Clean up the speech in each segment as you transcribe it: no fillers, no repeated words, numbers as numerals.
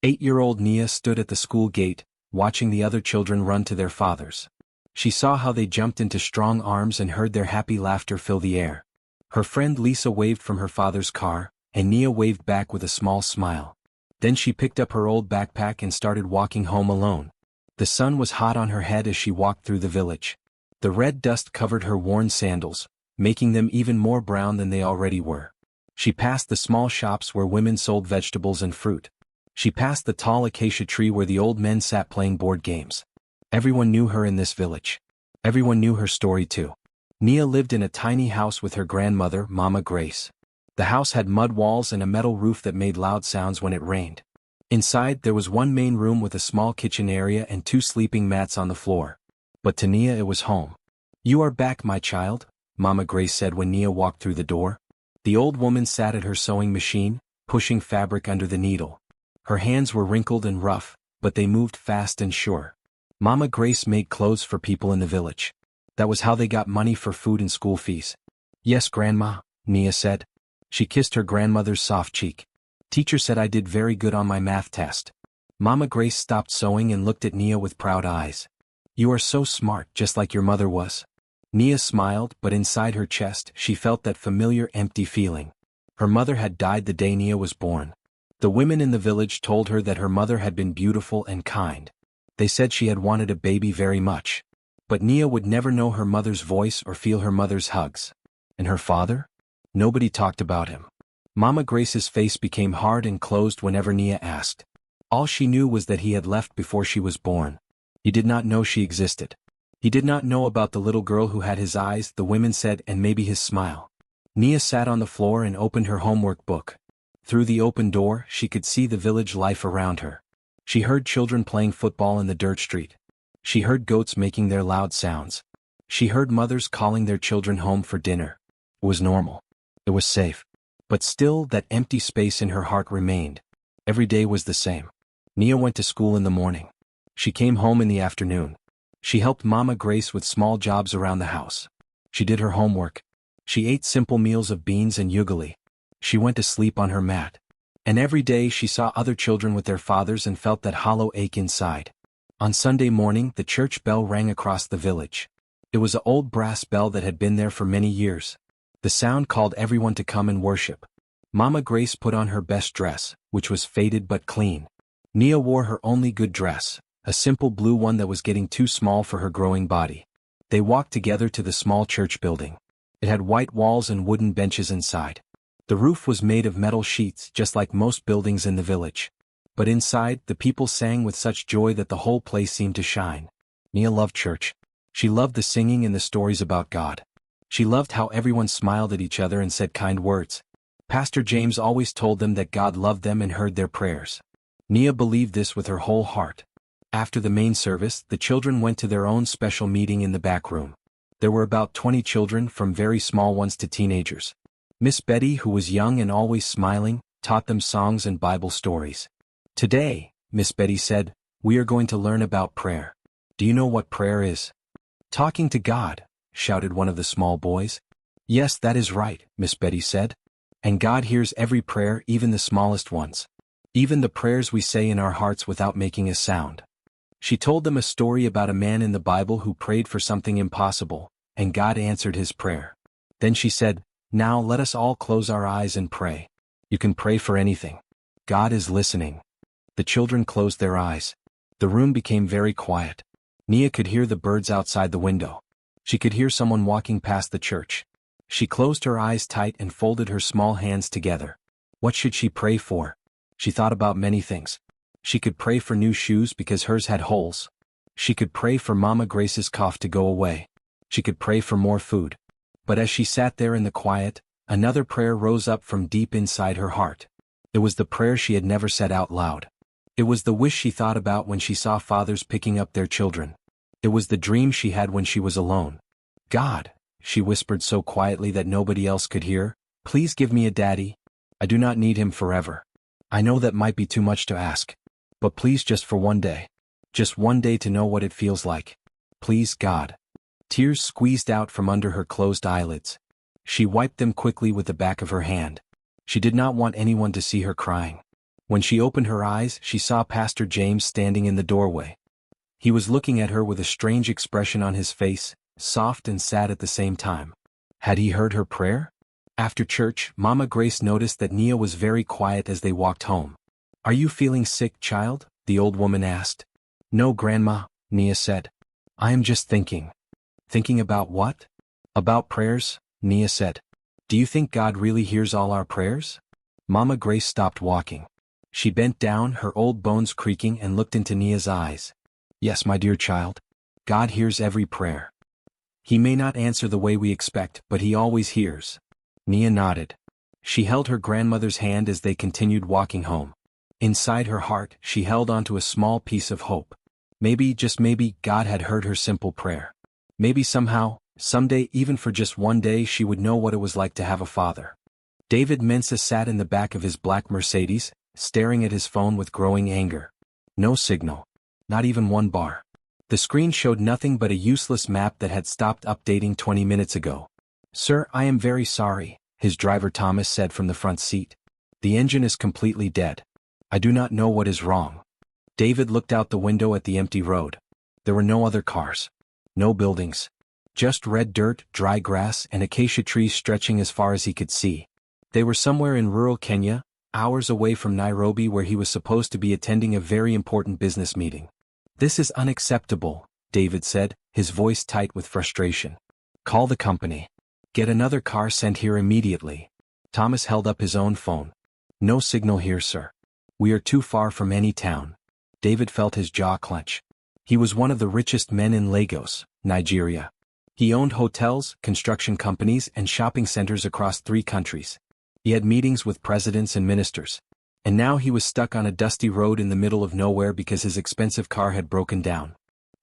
8-year-old Nia stood at the school gate, watching the other children run to their fathers. She saw how they jumped into strong arms and heard their happy laughter fill the air. Her friend Lisa waved from her father's car, and Nia waved back with a small smile. Then she picked up her old backpack and started walking home alone. The sun was hot on her head as she walked through the village. The red dust covered her worn sandals, making them even more brown than they already were. She passed the small shops where women sold vegetables and fruit. She passed the tall acacia tree where the old men sat playing board games. Everyone knew her in this village. Everyone knew her story too. Nia lived in a tiny house with her grandmother, Mama Grace. The house had mud walls and a metal roof that made loud sounds when it rained. Inside, there was one main room with a small kitchen area and 2 sleeping mats on the floor. But to Nia it was home. "You are back, my child," Mama Grace said when Nia walked through the door. The old woman sat at her sewing machine, pushing fabric under the needle. Her hands were wrinkled and rough, but they moved fast and sure. Mama Grace made clothes for people in the village. That was how they got money for food and school fees. "Yes, Grandma," Nia said. She kissed her grandmother's soft cheek. "Teacher said I did very good on my math test." Mama Grace stopped sewing and looked at Nia with proud eyes. "You are so smart, just like your mother was." Nia smiled, but inside her chest she felt that familiar empty feeling. Her mother had died the day Nia was born. The women in the village told her that her mother had been beautiful and kind. They said she had wanted a baby very much. But Nia would never know her mother's voice or feel her mother's hugs. And her father? Nobody talked about him. Mama Grace's face became hard and closed whenever Nia asked. All she knew was that he had left before she was born. He did not know she existed. He did not know about the little girl who had his eyes, the women said, and maybe his smile. Nia sat on the floor and opened her homework book. Through the open door, she could see the village life around her. She heard children playing football in the dirt street. She heard goats making their loud sounds. She heard mothers calling their children home for dinner. It was normal. It was safe. But still, that empty space in her heart remained. Every day was the same. Nia went to school in the morning. She came home in the afternoon. She helped Mama Grace with small jobs around the house. She did her homework. She ate simple meals of beans and ugali. She went to sleep on her mat. And every day she saw other children with their fathers and felt that hollow ache inside. On Sunday morning, the church bell rang across the village. It was an old brass bell that had been there for many years. The sound called everyone to come and worship. Mama Grace put on her best dress, which was faded but clean. Nia wore her only good dress, a simple blue one that was getting too small for her growing body. They walked together to the small church building. It had white walls and wooden benches inside. The roof was made of metal sheets just like most buildings in the village. But inside, the people sang with such joy that the whole place seemed to shine. Nia loved church. She loved the singing and the stories about God. She loved how everyone smiled at each other and said kind words. Pastor James always told them that God loved them and heard their prayers. Nia believed this with her whole heart. After the main service, the children went to their own special meeting in the back room. There were about 20 children, from very small ones to teenagers. Miss Betty, who was young and always smiling, taught them songs and Bible stories. "Today," Miss Betty said, "we are going to learn about prayer. Do you know what prayer is?" "Talking to God," shouted one of the small boys. "Yes, that is right," Miss Betty said. "And God hears every prayer, even the smallest ones. Even the prayers we say in our hearts without making a sound." She told them a story about a man in the Bible who prayed for something impossible, and God answered his prayer. Then she said, "Now let us all close our eyes and pray. You can pray for anything. God is listening." The children closed their eyes. The room became very quiet. Nia could hear the birds outside the window. She could hear someone walking past the church. She closed her eyes tight and folded her small hands together. What should she pray for? She thought about many things. She could pray for new shoes because hers had holes. She could pray for Mama Grace's cough to go away. She could pray for more food. But as she sat there in the quiet, another prayer rose up from deep inside her heart. It was the prayer she had never said out loud. It was the wish she thought about when she saw fathers picking up their children. It was the dream she had when she was alone. "God," she whispered so quietly that nobody else could hear, "please give me a daddy. I do not need him forever. I know that might be too much to ask. But please, just for one day. Just one day to know what it feels like. Please, God." Tears squeezed out from under her closed eyelids. She wiped them quickly with the back of her hand. She did not want anyone to see her crying. When she opened her eyes, she saw Pastor James standing in the doorway. He was looking at her with a strange expression on his face, soft and sad at the same time. Had he heard her prayer? After church, Mama Grace noticed that Nia was very quiet as they walked home. "Are you feeling sick, child?" the old woman asked. "No, Grandma," Nia said. "I am just thinking." "Thinking about what?" "About prayers," Nia said. "Do you think God really hears all our prayers?" Mama Grace stopped walking. She bent down, her old bones creaking, and looked into Nia's eyes. "Yes, my dear child. God hears every prayer. He may not answer the way we expect, but he always hears." Nia nodded. She held her grandmother's hand as they continued walking home. Inside her heart, she held onto a small piece of hope. Maybe, just maybe, God had heard her simple prayer. Maybe somehow, someday, even for just one day, she would know what it was like to have a father. David Mensah sat in the back of his black Mercedes, staring at his phone with growing anger. No signal. Not even one bar. The screen showed nothing but a useless map that had stopped updating 20 minutes ago. "Sir, I am very sorry," his driver Thomas said from the front seat. "The engine is completely dead. I do not know what is wrong." David looked out the window at the empty road. There were no other cars. No buildings. Just red dirt, dry grass, and acacia trees stretching as far as he could see. They were somewhere in rural Kenya, hours away from Nairobi, where he was supposed to be attending a very important business meeting. "This is unacceptable," David said, his voice tight with frustration. "Call the company. Get another car sent here immediately." Thomas held up his own phone. "No signal here, sir. We are too far from any town." David felt his jaw clench. He was one of the richest men in Lagos, Nigeria. He owned hotels, construction companies, and shopping centers across 3 countries. He had meetings with presidents and ministers. And now he was stuck on a dusty road in the middle of nowhere because his expensive car had broken down.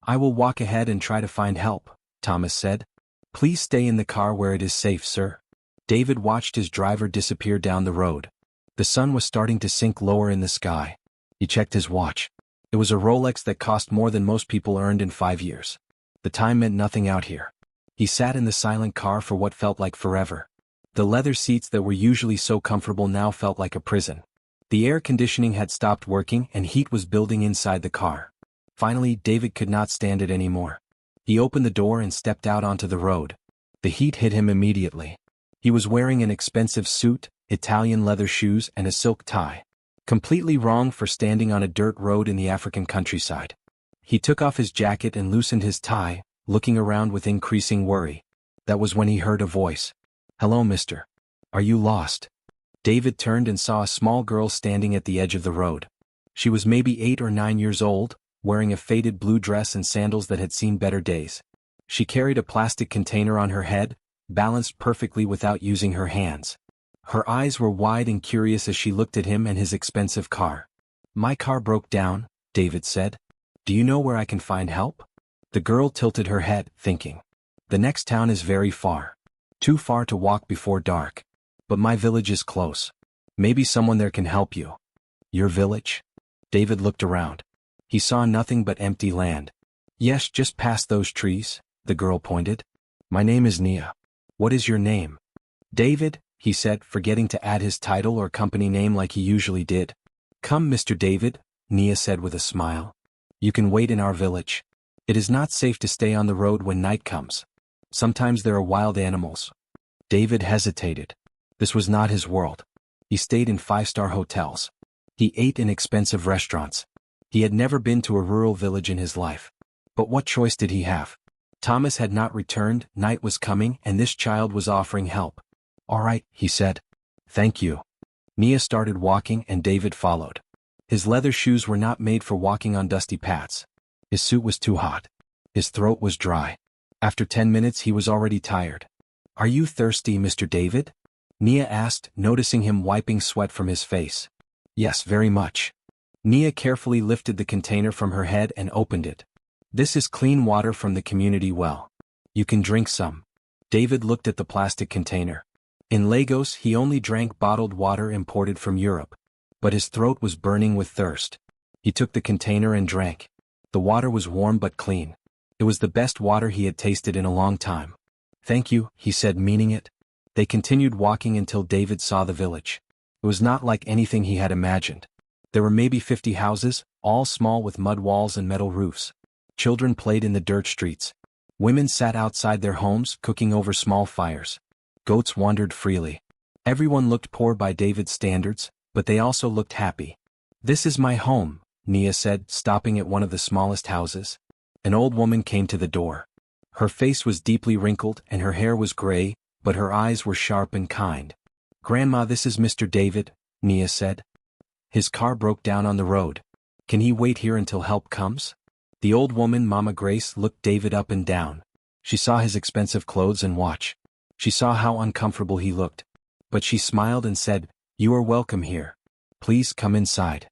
"I will walk ahead and try to find help," Thomas said. "Please stay in the car where it is safe, sir." David watched his driver disappear down the road. The sun was starting to sink lower in the sky. He checked his watch. It was a Rolex that cost more than most people earned in 5 years. The time meant nothing out here. He sat in the silent car for what felt like forever. The leather seats that were usually so comfortable now felt like a prison. The air conditioning had stopped working and heat was building inside the car. Finally, David could not stand it anymore. He opened the door and stepped out onto the road. The heat hit him immediately. He was wearing an expensive suit, Italian leather shoes, and a silk tie. Completely wrong for standing on a dirt road in the African countryside. He took off his jacket and loosened his tie, looking around with increasing worry. That was when he heard a voice. "Hello, mister. Are you lost?" David turned and saw a small girl standing at the edge of the road. She was maybe 8 or 9 years old, wearing a faded blue dress and sandals that had seen better days. She carried a plastic container on her head, balanced perfectly without using her hands. Her eyes were wide and curious as she looked at him and his expensive car. "My car broke down," David said. "Do you know where I can find help?" The girl tilted her head, thinking. "The next town is very far. Too far to walk before dark. But my village is close. Maybe someone there can help you." "Your village?" David looked around. He saw nothing but empty land. "Yes, just past those trees," the girl pointed. "My name is Nia. What is your name?" "David," he said, forgetting to add his title or company name like he usually did. "Come, Mr. David," Nia said with a smile. "You can wait in our village. It is not safe to stay on the road when night comes. Sometimes there are wild animals." David hesitated. This was not his world. He stayed in 5-star hotels. He ate in expensive restaurants. He had never been to a rural village in his life. But what choice did he have? Thomas had not returned, night was coming, and this child was offering help. "All right," he said. "Thank you." Nia started walking and David followed. His leather shoes were not made for walking on dusty paths. His suit was too hot. His throat was dry. After 10 minutes he was already tired. "Are you thirsty, Mr. David?" Nia asked, noticing him wiping sweat from his face. "Yes, very much." Nia carefully lifted the container from her head and opened it. "This is clean water from the community well. You can drink some." David looked at the plastic container. In Lagos he only drank bottled water imported from Europe. But his throat was burning with thirst. He took the container and drank. The water was warm but clean. It was the best water he had tasted in a long time. "Thank you," he said, meaning it. They continued walking until David saw the village. It was not like anything he had imagined. There were maybe 50 houses, all small with mud walls and metal roofs. Children played in the dirt streets. Women sat outside their homes cooking over small fires. Goats wandered freely. Everyone looked poor by David's standards, but they also looked happy. "This is my home," Nia said, stopping at one of the smallest houses. An old woman came to the door. Her face was deeply wrinkled and her hair was gray, but her eyes were sharp and kind. "Grandma, this is Mr. David," Nia said. "His car broke down on the road. Can he wait here until help comes?" The old woman, Mama Grace, looked David up and down. She saw his expensive clothes and watch. She saw how uncomfortable he looked. But she smiled and said, "You are welcome here. Please come inside."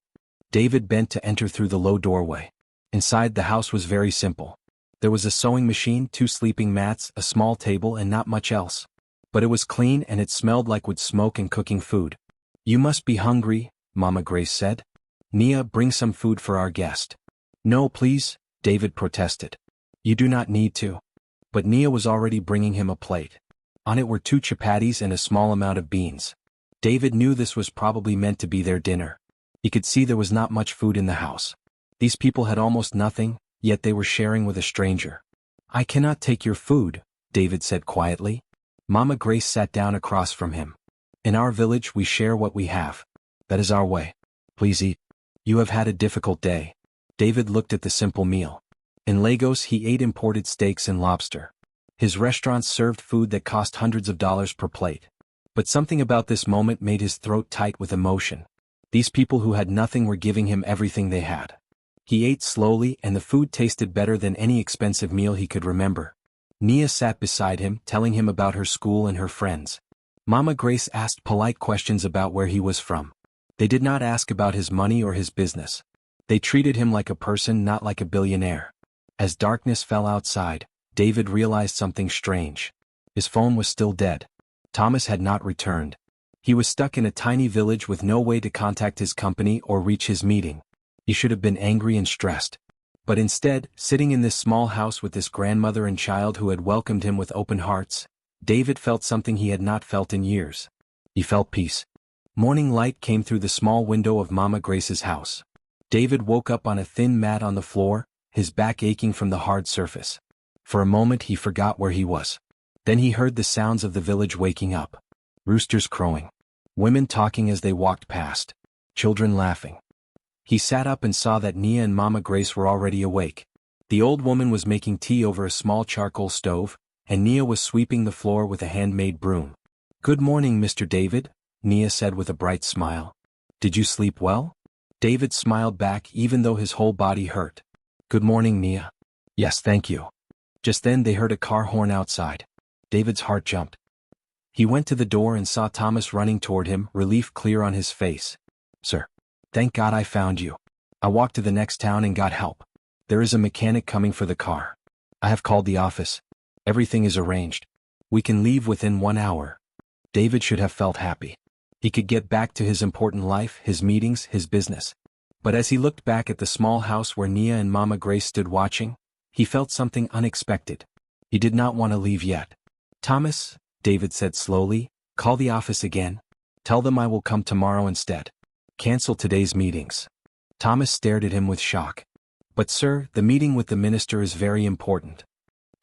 David bent to enter through the low doorway. Inside, the house was very simple. There was a sewing machine, 2 sleeping mats, a small table, and not much else. But it was clean and it smelled like wood smoke and cooking food. "You must be hungry," Mama Grace said. "Nia, bring some food for our guest." "No, please," David protested. "You do not need to." But Nia was already bringing him a plate. On it were 2 chapatis and a small amount of beans. David knew this was probably meant to be their dinner. He could see there was not much food in the house. These people had almost nothing, yet they were sharing with a stranger. "I cannot take your food," David said quietly. Mama Grace sat down across from him. "In our village we share what we have. That is our way. Please eat. You have had a difficult day." David looked at the simple meal. In Lagos he ate imported steaks and lobster. His restaurants served food that cost hundreds of dollars per plate. But something about this moment made his throat tight with emotion. These people who had nothing were giving him everything they had. He ate slowly and the food tasted better than any expensive meal he could remember. Nia sat beside him, telling him about her school and her friends. Mama Grace asked polite questions about where he was from. They did not ask about his money or his business. They treated him like a person, not like a billionaire. As darkness fell outside, David realized something strange. His phone was still dead. Thomas had not returned. He was stuck in a tiny village with no way to contact his company or reach his meeting. He should have been angry and stressed. But instead, sitting in this small house with this grandmother and child who had welcomed him with open hearts, David felt something he had not felt in years. He felt peace. Morning light came through the small window of Mama Grace's house. David woke up on a thin mat on the floor, his back aching from the hard surface. For a moment he forgot where he was. Then he heard the sounds of the village waking up. Roosters crowing. Women talking as they walked past. Children laughing. He sat up and saw that Nia and Mama Grace were already awake. The old woman was making tea over a small charcoal stove, and Nia was sweeping the floor with a handmade broom. "Good morning, Mr. David," Nia said with a bright smile. "Did you sleep well?" David smiled back even though his whole body hurt. "Good morning, Nia." "Yes, thank you." Just then they heard a car horn outside. David's heart jumped. He went to the door and saw Thomas running toward him, relief clear on his face. "Sir. Thank God I found you. I walked to the next town and got help. There is a mechanic coming for the car. I have called the office. Everything is arranged. We can leave within 1 hour." David should have felt happy. He could get back to his important life, his meetings, his business. But as he looked back at the small house where Nia and Mama Grace stood watching, he felt something unexpected. He did not want to leave yet. "Thomas," David said slowly, "call the office again. Tell them I will come tomorrow instead. Cancel today's meetings." Thomas stared at him with shock. "But sir, the meeting with the minister is very important."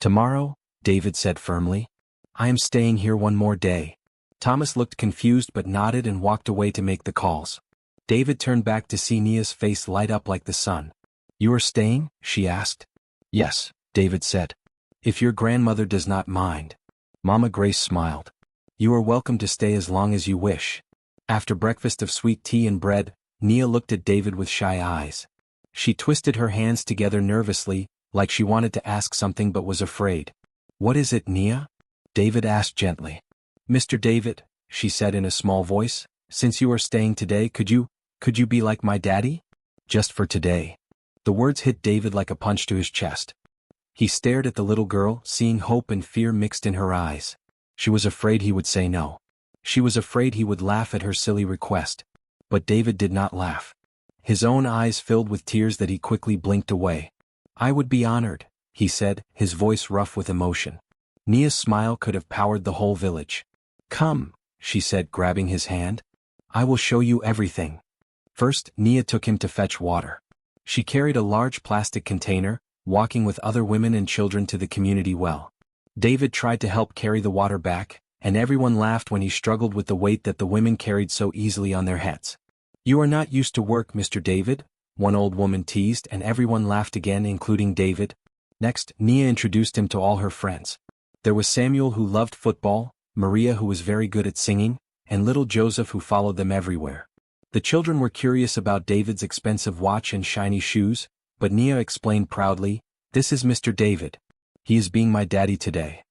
"Tomorrow," David said firmly. "I am staying here 1 more day." Thomas looked confused but nodded and walked away to make the calls. David turned back to see Nia's face light up like the sun. "You are staying?" she asked. "Yes," David said. "If your grandmother does not mind." Mama Grace smiled. "You are welcome to stay as long as you wish." After breakfast of sweet tea and bread, Nia looked at David with shy eyes. She twisted her hands together nervously, like she wanted to ask something but was afraid. "What is it, Nia?" David asked gently. "Mr. David," she said in a small voice, "since you are staying today, could you be like my daddy? Just for today." The words hit David like a punch to his chest. He stared at the little girl, seeing hope and fear mixed in her eyes. She was afraid he would say no. She was afraid he would laugh at her silly request. But David did not laugh. His own eyes filled with tears that he quickly blinked away. "I would be honored," he said, his voice rough with emotion. Nia's smile could have powered the whole village. "Come," she said, grabbing his hand. "I will show you everything." First, Nia took him to fetch water. She carried a large plastic container, walking with other women and children to the community well. David tried to help carry the water back, and everyone laughed when he struggled with the weight that the women carried so easily on their heads. "You are not used to work, Mr. David," one old woman teased, and everyone laughed again, including David. Next, Nia introduced him to all her friends. There was Samuel, who loved football, Maria, who was very good at singing, and little Joseph, who followed them everywhere. The children were curious about David's expensive watch and shiny shoes, but Nia explained proudly, "This is Mr. David. He is being my daddy today."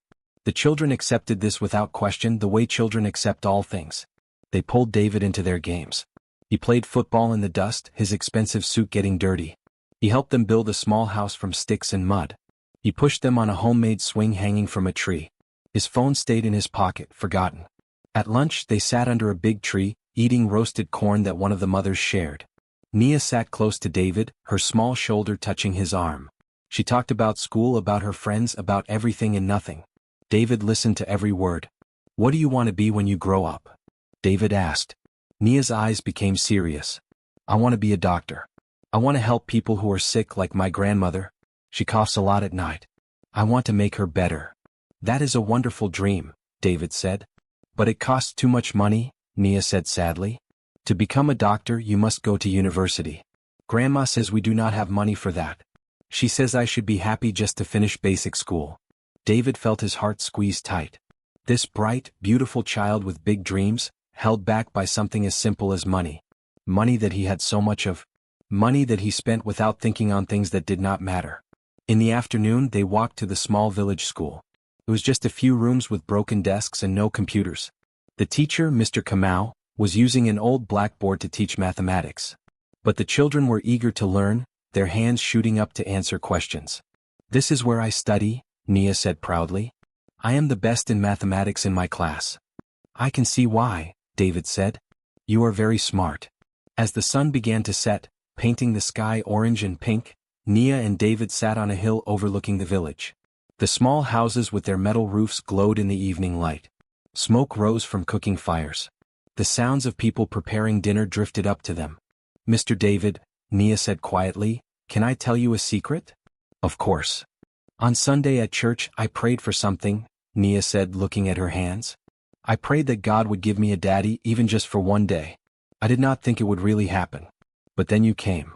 The children accepted this without question, the way children accept all things. They pulled David into their games. He played football in the dust, his expensive suit getting dirty. He helped them build a small house from sticks and mud. He pushed them on a homemade swing hanging from a tree. His phone stayed in his pocket, forgotten. At lunch, they sat under a big tree, eating roasted corn that one of the mothers shared. Nia sat close to David, her small shoulder touching his arm. She talked about school, about her friends, about everything and nothing. David listened to every word. "What do you want to be when you grow up?" David asked. Nia's eyes became serious. "I want to be a doctor. I want to help people who are sick, like my grandmother. She coughs a lot at night. I want to make her better." "That is a wonderful dream," David said. "But it costs too much money," Nia said sadly. "To become a doctor, you must go to university. Grandma says we do not have money for that. She says I should be happy just to finish basic school." David felt his heart squeeze tight. This bright, beautiful child with big dreams, held back by something as simple as money. Money that he had so much of. Money that he spent without thinking on things that did not matter. In the afternoon, they walked to the small village school. It was just a few rooms with broken desks and no computers. The teacher, Mr. Kamau, was using an old blackboard to teach mathematics. But the children were eager to learn, their hands shooting up to answer questions. "This is where I study," Nia said proudly. "I am the best in mathematics in my class." "I can see why," David said. "You are very smart." As the sun began to set, painting the sky orange and pink, Nia and David sat on a hill overlooking the village. The small houses with their metal roofs glowed in the evening light. Smoke rose from cooking fires. The sounds of people preparing dinner drifted up to them. "Mr. David," Nia said quietly, "can I tell you a secret?" "Of course." "On Sunday at church, I prayed for something," Nia said, looking at her hands. "I prayed that God would give me a daddy, even just for one day. I did not think it would really happen. But then you came."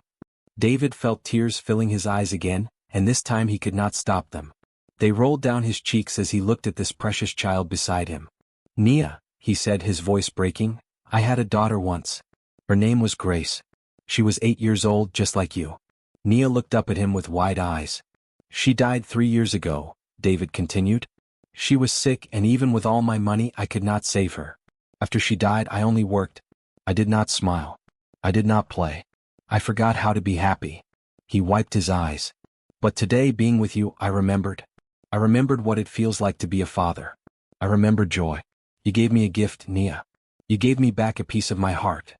David felt tears filling his eyes again, and this time he could not stop them. They rolled down his cheeks as he looked at this precious child beside him. "Nia," he said, his voice breaking, "I had a daughter once. Her name was Grace. She was 8 years old, just like you." Nia looked up at him with wide eyes. "She died 3 years ago," David continued. "She was sick, and even with all my money, I could not save her. After she died, I only worked. I did not smile. I did not play. I forgot how to be happy." He wiped his eyes. "But today, being with you, I remembered. I remembered what it feels like to be a father. I remembered joy. You gave me a gift, Nia. You gave me back a piece of my heart."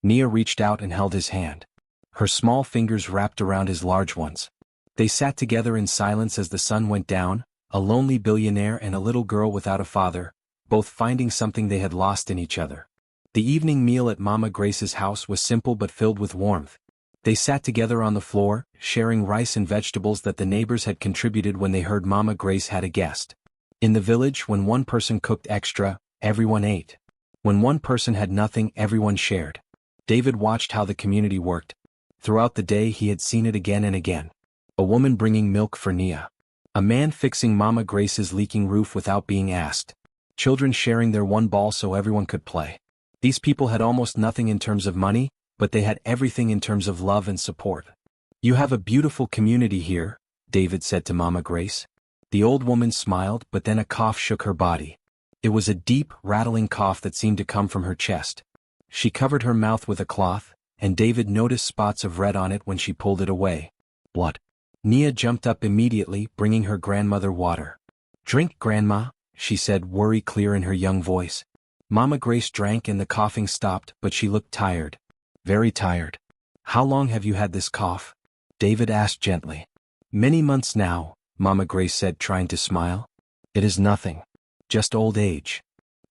Nia reached out and held his hand. Her small fingers wrapped around his large ones. They sat together in silence as the sun went down, a lonely billionaire and a little girl without a father, both finding something they had lost in each other. The evening meal at Mama Grace's house was simple but filled with warmth. They sat together on the floor, sharing rice and vegetables that the neighbors had contributed when they heard Mama Grace had a guest. In the village, when one person cooked extra, everyone ate. When one person had nothing, everyone shared. David watched how the community worked. Throughout the day, he had seen it again and again. A woman bringing milk for Nia. A man fixing Mama Grace's leaking roof without being asked. Children sharing their one ball so everyone could play. These people had almost nothing in terms of money, but they had everything in terms of love and support. "You have a beautiful community here," David said to Mama Grace. The old woman smiled, but then a cough shook her body. It was a deep, rattling cough that seemed to come from her chest. She covered her mouth with a cloth, and David noticed spots of red on it when she pulled it away. "What?" Nia jumped up immediately, bringing her grandmother water. "Drink, Grandma," she said, worry clear in her young voice. Mama Grace drank and the coughing stopped, but she looked tired. Very tired. "How long have you had this cough?" David asked gently. "Many months now," Mama Grace said, trying to smile. "It is nothing. Just old age."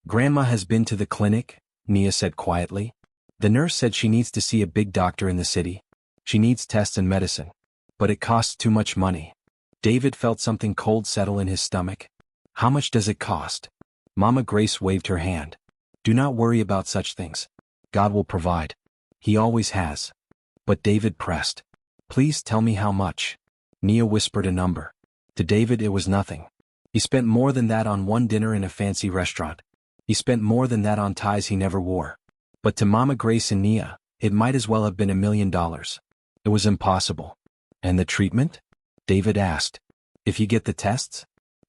"Grandma has been to the clinic," Nia said quietly. The nurse said she needs to see a big doctor in the city. She needs tests and medicine. But it costs too much money. David felt something cold settle in his stomach. How much does it cost? Mama Grace waved her hand. Do not worry about such things. God will provide. He always has. But David pressed. Please tell me how much. Nia whispered a number. To David it was nothing. He spent more than that on one dinner in a fancy restaurant. He spent more than that on ties he never wore. But to Mama Grace and Nia, it might as well have been $1 million. It was impossible. And the treatment? David asked. If you get the tests?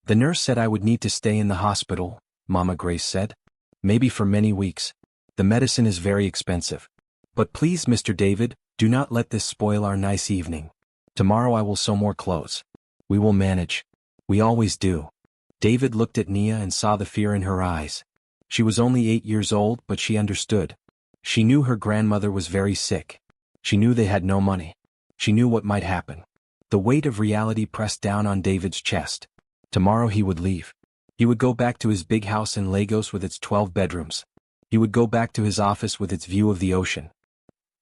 The nurse said I would need to stay in the hospital, Mama Grace said. Maybe for many weeks. The medicine is very expensive. But please, Mr. David, do not let this spoil our nice evening. Tomorrow I will sew more clothes. We will manage. We always do. David looked at Nia and saw the fear in her eyes. She was only 8 years old, but she understood. She knew her grandmother was very sick. She knew they had no money. She knew what might happen. The weight of reality pressed down on David's chest. Tomorrow he would leave. He would go back to his big house in Lagos with its 12 bedrooms. He would go back to his office with its view of the ocean.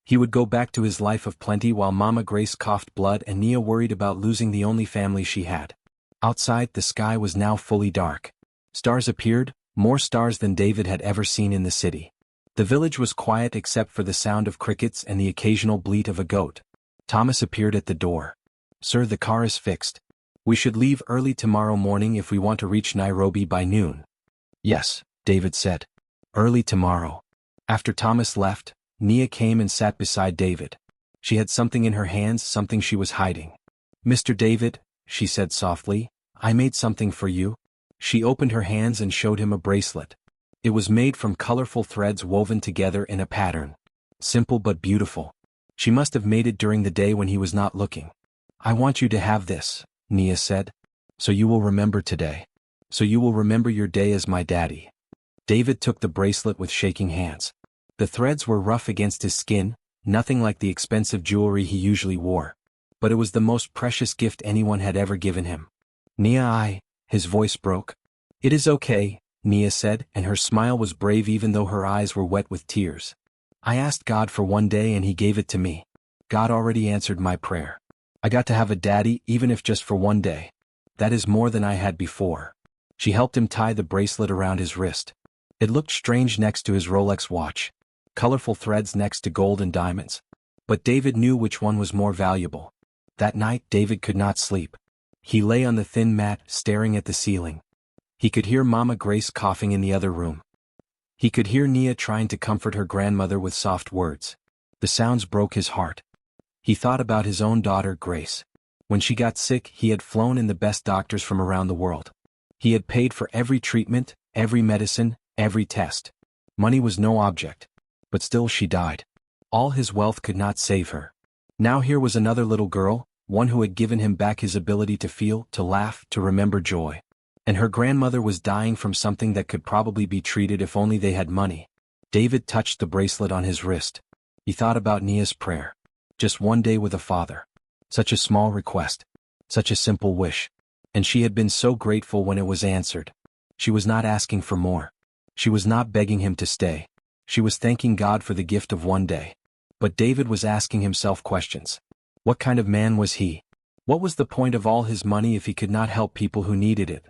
He would go back to his life of plenty while Mama Grace coughed blood and Nia worried about losing the only family she had. Outside, the sky was now fully dark. Stars appeared, more stars than David had ever seen in the city. The village was quiet except for the sound of crickets and the occasional bleat of a goat. Thomas appeared at the door. Sir, the car is fixed. We should leave early tomorrow morning if we want to reach Nairobi by noon. Yes, David said. Early tomorrow. After Thomas left, Nia came and sat beside David. She had something in her hands, something she was hiding. Mr. David, she said softly, I made something for you. She opened her hands and showed him a bracelet. It was made from colorful threads woven together in a pattern. Simple but beautiful. She must have made it during the day when he was not looking. I want you to have this, Nia said. So you will remember today. So you will remember your day as my daddy. David took the bracelet with shaking hands. The threads were rough against his skin, nothing like the expensive jewelry he usually wore. But it was the most precious gift anyone had ever given him. Nia, his voice broke. It is okay, Nia said, and her smile was brave even though her eyes were wet with tears. I asked God for one day and he gave it to me. God already answered my prayer. I got to have a daddy even if just for one day. That is more than I had before. She helped him tie the bracelet around his wrist. It looked strange next to his Rolex watch. Colorful threads next to gold and diamonds. But David knew which one was more valuable. That night David could not sleep. He lay on the thin mat, staring at the ceiling. He could hear Mama Grace coughing in the other room. He could hear Nia trying to comfort her grandmother with soft words. The sounds broke his heart. He thought about his own daughter, Grace. When she got sick, he had flown in the best doctors from around the world. He had paid for every treatment, every medicine, every test. Money was no object. But still she died. All his wealth could not save her. Now here was another little girl, one who had given him back his ability to feel, to laugh, to remember joy. And her grandmother was dying from something that could probably be treated if only they had money. David touched the bracelet on his wrist. He thought about Nia's prayer. Just one day with a father. Such a small request. Such a simple wish. And she had been so grateful when it was answered. She was not asking for more. She was not begging him to stay. She was thanking God for the gift of one day. But David was asking himself questions. What kind of man was he? What was the point of all his money if he could not help people who needed it?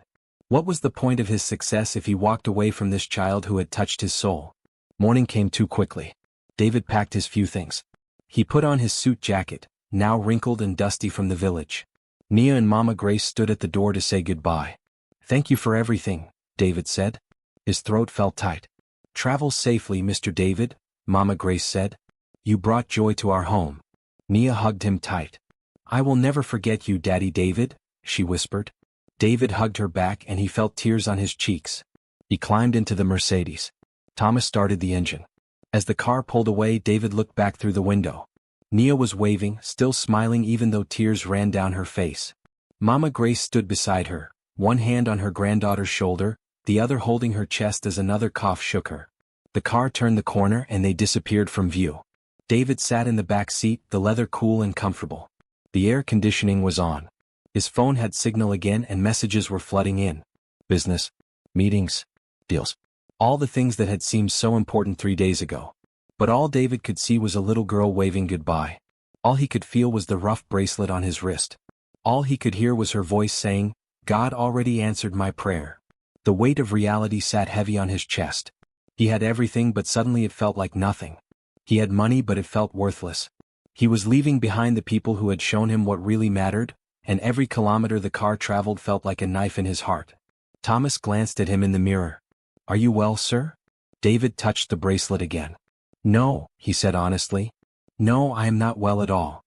What was the point of his success if he walked away from this child who had touched his soul? Morning came too quickly. David packed his few things. He put on his suit jacket, now wrinkled and dusty from the village. Nia and Mama Grace stood at the door to say goodbye. Thank you for everything, David said. His throat felt tight. Travel safely, Mr. David, Mama Grace said. You brought joy to our home. Nia hugged him tight. I will never forget you, Daddy David, she whispered. David hugged her back and he felt tears on his cheeks. He climbed into the Mercedes. Thomas started the engine. As the car pulled away, David looked back through the window. Nia was waving, still smiling even though tears ran down her face. Mama Grace stood beside her, one hand on her granddaughter's shoulder, the other holding her chest as another cough shook her. The car turned the corner and they disappeared from view. David sat in the back seat, the leather cool and comfortable. The air conditioning was on. His phone had signal again and messages were flooding in. Business, meetings, deals. All the things that had seemed so important 3 days ago. But all David could see was a little girl waving goodbye. All he could feel was the rough bracelet on his wrist. All he could hear was her voice saying, "God already answered my prayer." The weight of reality sat heavy on his chest. He had everything, but suddenly it felt like nothing. He had money, but it felt worthless. He was leaving behind the people who had shown him what really mattered, and every kilometer the car traveled felt like a knife in his heart. Thomas glanced at him in the mirror. "Are you well, sir?" David touched the bracelet again. "No," he said honestly. "No, I am not well at all."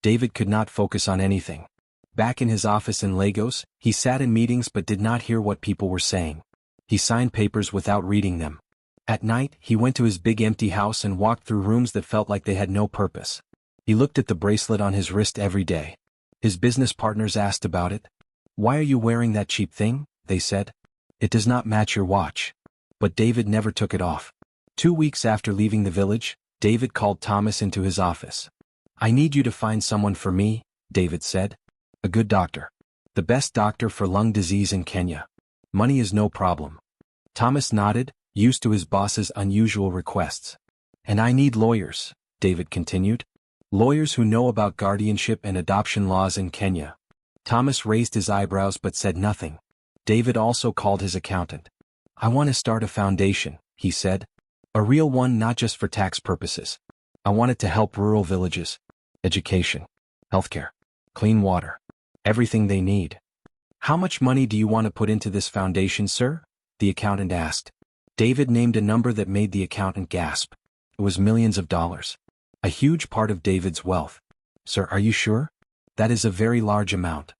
David could not focus on anything. Back in his office in Lagos, he sat in meetings but did not hear what people were saying. He signed papers without reading them. At night, he went to his big empty house and walked through rooms that felt like they had no purpose. He looked at the bracelet on his wrist every day. His business partners asked about it. "Why are you wearing that cheap thing?" they said. "It does not match your watch." But David never took it off. 2 weeks after leaving the village, David called Thomas into his office. "I need you to find someone for me," David said. "A good doctor. The best doctor for lung disease in Kenya. Money is no problem." Thomas nodded, used to his boss's unusual requests. "And I need lawyers," David continued. "Lawyers who know about guardianship and adoption laws in Kenya." Thomas raised his eyebrows but said nothing. David also called his accountant. "I want to start a foundation," he said. "A real one, not just for tax purposes. I want it to help rural villages. Education, healthcare, clean water. Everything they need." "How much money do you want to put into this foundation, sir?" the accountant asked. David named a number that made the accountant gasp. It was millions of dollars. A huge part of David's wealth. "Sir, are you sure? That is a very large amount."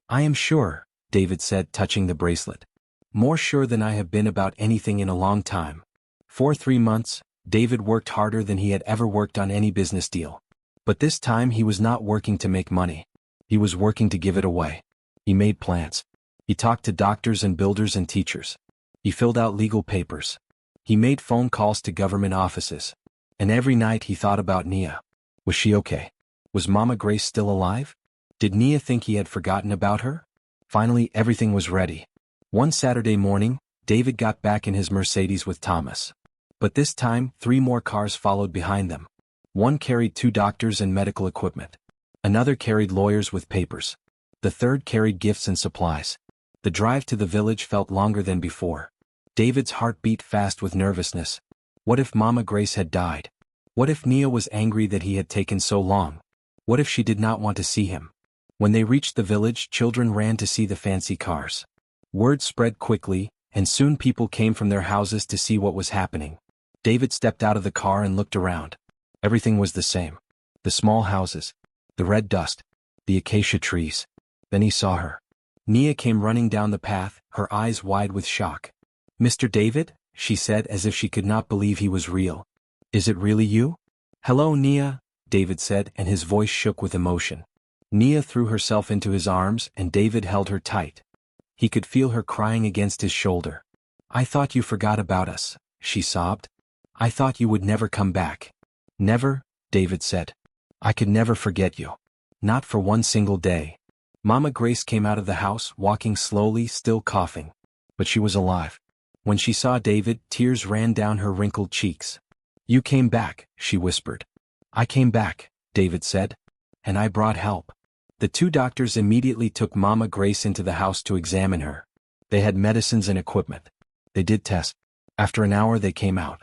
"I am sure," David said, touching the bracelet. "More sure than I have been about anything in a long time." For 3 months, David worked harder than he had ever worked on any business deal. But this time he was not working to make money. He was working to give it away. He made plans. He talked to doctors and builders and teachers. He filled out legal papers. He made phone calls to government offices. And every night he thought about Nia. Was she okay? Was Mama Grace still alive? Did Nia think he had forgotten about her? Finally, everything was ready. One Saturday morning, David got back in his Mercedes with Thomas. But this time, 3 more cars followed behind them. One carried 2 doctors and medical equipment. Another carried lawyers with papers. The third carried gifts and supplies. The drive to the village felt longer than before. David's heart beat fast with nervousness. What if Mama Grace had died? What if Nia was angry that he had taken so long? What if she did not want to see him? When they reached the village, children ran to see the fancy cars. Word spread quickly, and soon people came from their houses to see what was happening. David stepped out of the car and looked around. Everything was the same. The small houses, the red dust, the acacia trees. Then he saw her. Nia came running down the path, her eyes wide with shock. "Mr. David?" she said as if she could not believe he was real. "Is it really you?" "Hello, Nia," David said, and his voice shook with emotion. Nia threw herself into his arms and David held her tight. He could feel her crying against his shoulder. "I thought you forgot about us," she sobbed. "I thought you would never come back." "Never," David said. "I could never forget you. Not for one single day." Mama Grace came out of the house, walking slowly, still coughing. But she was alive. When she saw David, tears ran down her wrinkled cheeks. "You came back," she whispered. "I came back," David said. "And I brought help." The 2 doctors immediately took Mama Grace into the house to examine her. They had medicines and equipment. They did tests. After an hour they came out.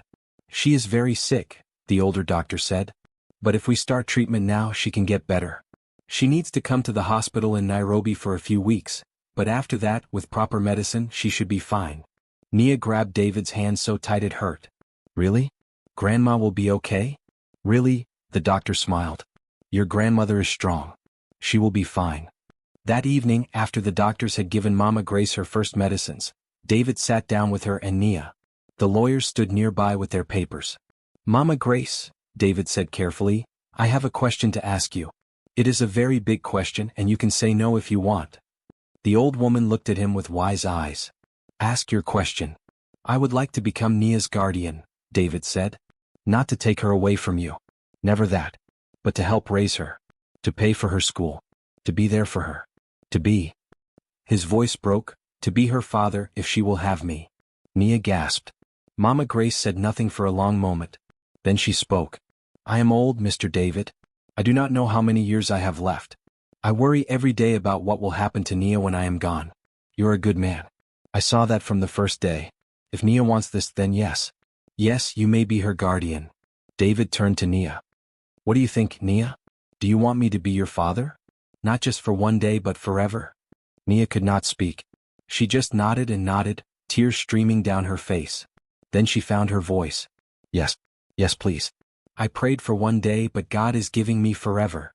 "She is very sick," the older doctor said. "But if we start treatment now, she can get better. She needs to come to the hospital in Nairobi for a few weeks, but after that, with proper medicine, she should be fine." Nia grabbed David's hand so tight it hurt. "Really? Grandma will be okay?" "Really?" the doctor smiled. "Your grandmother is strong. She will be fine." That evening, after the doctors had given Mama Grace her first medicines, David sat down with her and Nia. The lawyers stood nearby with their papers. "Mama Grace," David said carefully, "I have a question to ask you. It is a very big question and you can say no if you want." The old woman looked at him with wise eyes. "Ask your question." "I would like to become Nia's guardian," David said. "Not to take her away from you. Never that. But to help raise her. To pay for her school. To be there for her. To be—" His voice broke. "To be her father if she will have me." Nia gasped. Mama Grace said nothing for a long moment. Then she spoke. I am old, Mr. David. I do not know how many years I have left. I worry every day about what will happen to Nia when I am gone. You're a good man. I saw that from the first day. If Nia wants this, then yes. Yes, you may be her guardian. David turned to Nia. What do you think, Nia? Do you want me to be your father? Not just for one day but forever? Nia could not speak. She just nodded and nodded, tears streaming down her face. Then she found her voice. Yes. Yes, please. I prayed for one day, but God is giving me forever.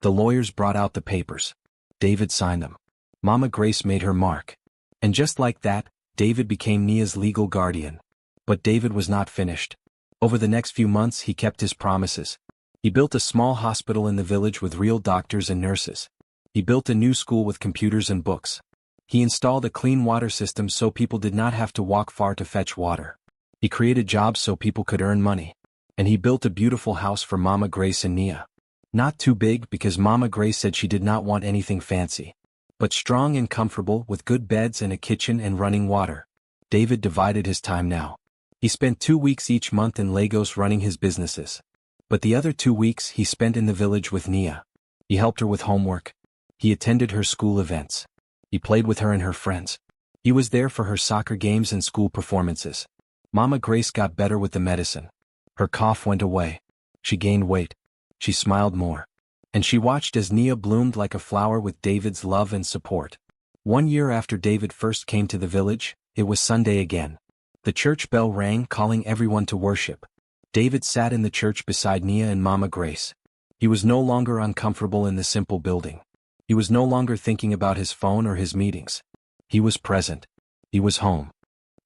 The lawyers brought out the papers. David signed them. Mama Grace made her mark. And just like that, David became Nia's legal guardian. But David was not finished. Over the next few months he kept his promises. He built a small hospital in the village with real doctors and nurses. He built a new school with computers and books. He installed a clean water system so people did not have to walk far to fetch water. He created jobs so people could earn money. And he built a beautiful house for Mama Grace and Nia. Not too big because Mama Grace said she did not want anything fancy. But strong and comfortable with good beds and a kitchen and running water. David divided his time now. He spent 2 weeks each month in Lagos running his businesses. But the other 2 weeks he spent in the village with Nia. He helped her with homework. He attended her school events. He played with her and her friends. He was there for her soccer games and school performances. Mama Grace got better with the medicine. Her cough went away. She gained weight. She smiled more. And she watched as Nia bloomed like a flower with David's love and support. 1 year after David first came to the village, it was Sunday again. The church bell rang, calling everyone to worship. David sat in the church beside Nia and Mama Grace. He was no longer uncomfortable in the simple building. He was no longer thinking about his phone or his meetings. He was present. He was home.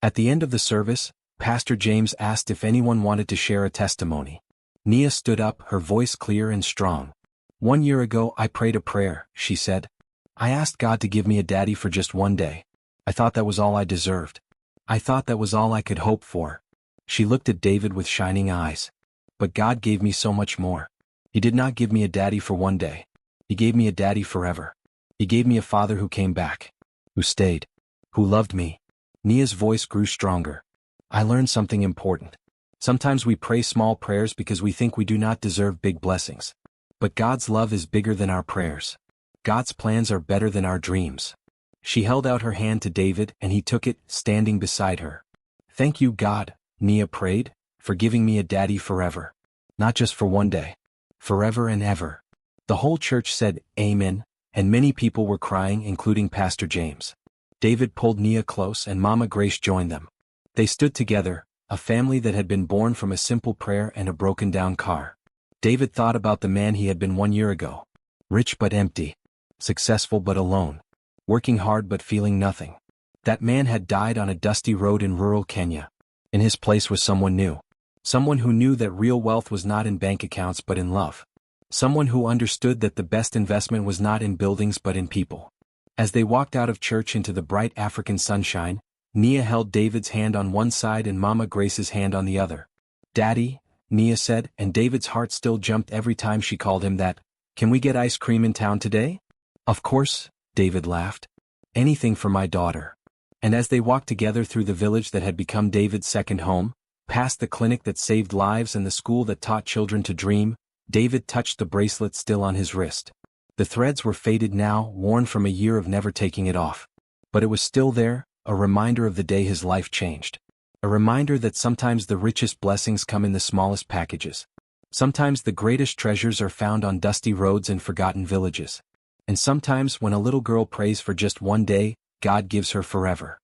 At the end of the service, Pastor James asked if anyone wanted to share a testimony. Nia stood up, her voice clear and strong. 1 year ago I prayed a prayer, she said. I asked God to give me a daddy for just one day. I thought that was all I deserved. I thought that was all I could hope for. She looked at David with shining eyes. But God gave me so much more. He did not give me a daddy for one day. He gave me a daddy forever. He gave me a father who came back. Who stayed. Who loved me. Nia's voice grew stronger. I learned something important. Sometimes we pray small prayers because we think we do not deserve big blessings. But God's love is bigger than our prayers. God's plans are better than our dreams. She held out her hand to David and he took it, standing beside her. Thank you, God, Nia prayed, for giving me a daddy forever. Not just for one day. Forever and ever. The whole church said, Amen, and many people were crying, including Pastor James. David pulled Nia close and Mama Grace joined them. They stood together, a family that had been born from a simple prayer and a broken-down car. David thought about the man he had been 1 year ago. Rich but empty. Successful but alone. Working hard but feeling nothing. That man had died on a dusty road in rural Kenya. In his place was someone new. Someone who knew that real wealth was not in bank accounts but in love. Someone who understood that the best investment was not in buildings but in people. As they walked out of church into the bright African sunshine, Nia held David's hand on one side and Mama Grace's hand on the other. Daddy, Nia said, and David's heart still jumped every time she called him that. Can we get ice cream in town today? Of course, David laughed. Anything for my daughter. And as they walked together through the village that had become David's second home, past the clinic that saved lives and the school that taught children to dream, David touched the bracelet still on his wrist. The threads were faded now, worn from a year of never taking it off. But it was still there, a reminder of the day his life changed. A reminder that sometimes the richest blessings come in the smallest packages. Sometimes the greatest treasures are found on dusty roads in forgotten villages. And sometimes when a little girl prays for just one day, God gives her forever.